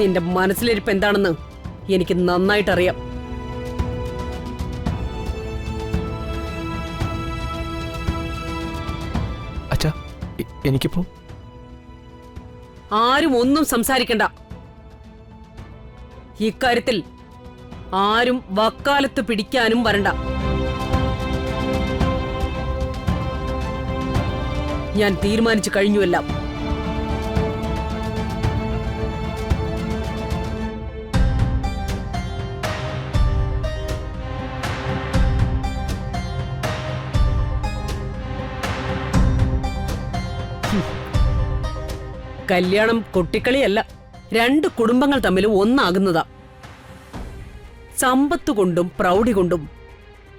നിന്റെ മനസ്സിലിരിപ്പ് എന്താണെന്ന് എനിക്ക് നന്നായിട്ടറിയാം. അച്ഛാ, എനിക്കിപ്പോ ആരും ഒന്നും സംസാരിക്കണ്ട. ഇക്കാര്യത്തിൽ ആരും വക്കാലത്ത് പിടിക്കാനും വരണ്ട. ഞാൻ തീരുമാനിച്ചു കഴിഞ്ഞുവെല്ലാം. കല്യാണം കൊട്ടിക്കളിയല്ല, രണ്ട് കുടുംബങ്ങൾ തമ്മിൽ ഒന്നാകുന്നതാ. സമ്പത്ത് കൊണ്ടും പ്രൗഢി കൊണ്ടും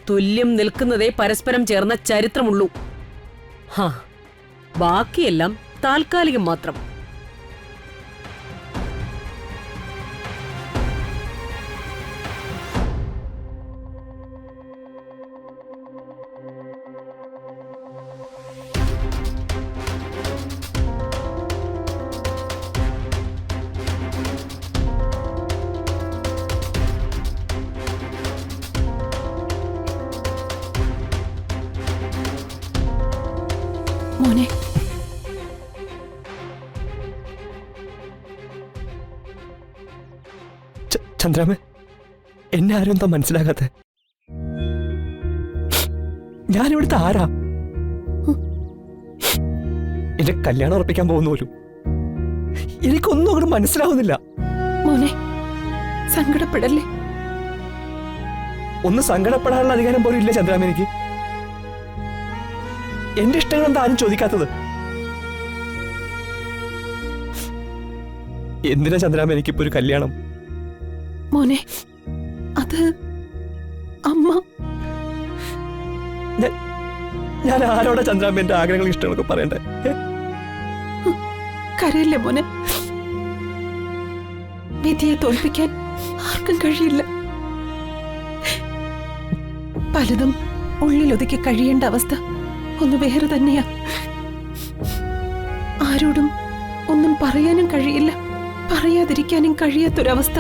തുല്യം നിൽക്കുന്നതേ പരസ്പരം ചേർന്ന ചരിത്രമുള്ളൂ. ഹാ, ബാക്കിയെല്ലാം താൽക്കാലികം മാത്രം. മോനെ, ചന്ദ്രാമേ, എന്നെ ആരും എന്താ മനസ്സിലാകാത്തെ? ഞാനിവിടുത്തെ ആരാ? എന്റെ കല്യാണം ഉറപ്പിക്കാൻ പോകുന്ന പോലും എനിക്കൊന്നും അങ്ങോട്ട് മനസ്സിലാവുന്നില്ല. മോനെ, സങ്കടപ്പെടല്ലേ. ഒന്ന് സങ്കടപ്പെടാനുള്ള അധികാരം പോലും ഇല്ല ചന്ദ്രാമ എനിക്ക്. എന്റെ ഇഷ്ടങ്ങൾ എന്താ ആരും ചോദിക്കാത്തത്? എന്തിനാ ചന്ദ്രാമ എനിക്കിപ്പോ ഒരു കല്യാണം? മോനെ, അത് അമ്മ. ഞാൻ ആരോടാ ചന്ദ്രാമ എന്റെ ആഗ്രഹങ്ങളും ഇഷ്ടങ്ങളൊക്കെ പറയണ്ടേ? കരയില്ലേ മോനെ. വിധിയെ തോൽപ്പിക്കാൻ ആർക്കും കഴിയില്ല. പലതും ഉള്ളിലൊതുക്കി കഴിയേണ്ട അവസ്ഥ ഒന്ന് വേറെ തന്നെയാ. ആരോടും ഒന്നും പറയാനും കഴിയില്ല, പറയാതിരിക്കാനും കഴിയാത്തൊരവസ്ഥ.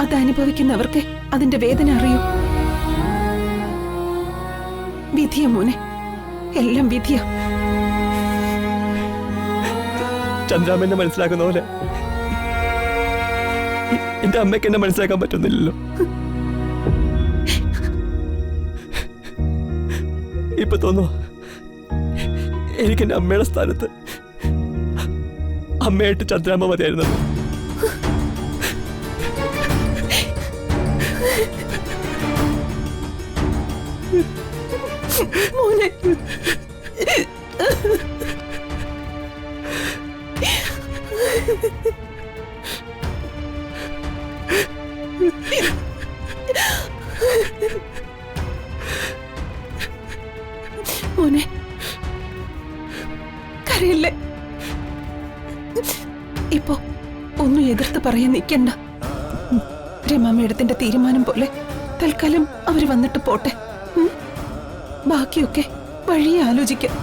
അതനുഭവിക്കുന്നവർക്ക് അതിന്റെ വേദന അറിയൂ. വിധിയ മോനെ, എല്ലാം വിധിയ. ചന്ദ്രാമ എന്നെ മനസ്സിലാക്കുന്ന പോലെ എന്റെ അമ്മയ്ക്ക് എന്നെ മനസ്സിലാക്കാൻ പറ്റുന്നില്ലല്ലോ. ഇപ്പൊ തോന്നുന്നു എനിക്ക് എന്റെ അമ്മയുടെ സ്ഥാനത്ത് അമ്മയായിട്ട് ചന്ദ്രാമ്മ മതിയായിരുന്നു. മോനെ, മോനെ, കരയില്ലേ. ഇപ്പോ ഒന്നും എതിർത്ത് പറയാൻ നിൽക്കണ്ട. രമാമ്മയുടെ തീരുമാനം പോലെ തൽക്കാലം അവര് വന്നിട്ട് പോട്ടെ. ബാക്കിയൊക്കെ വഴിയെ ആലോചിക്കാം.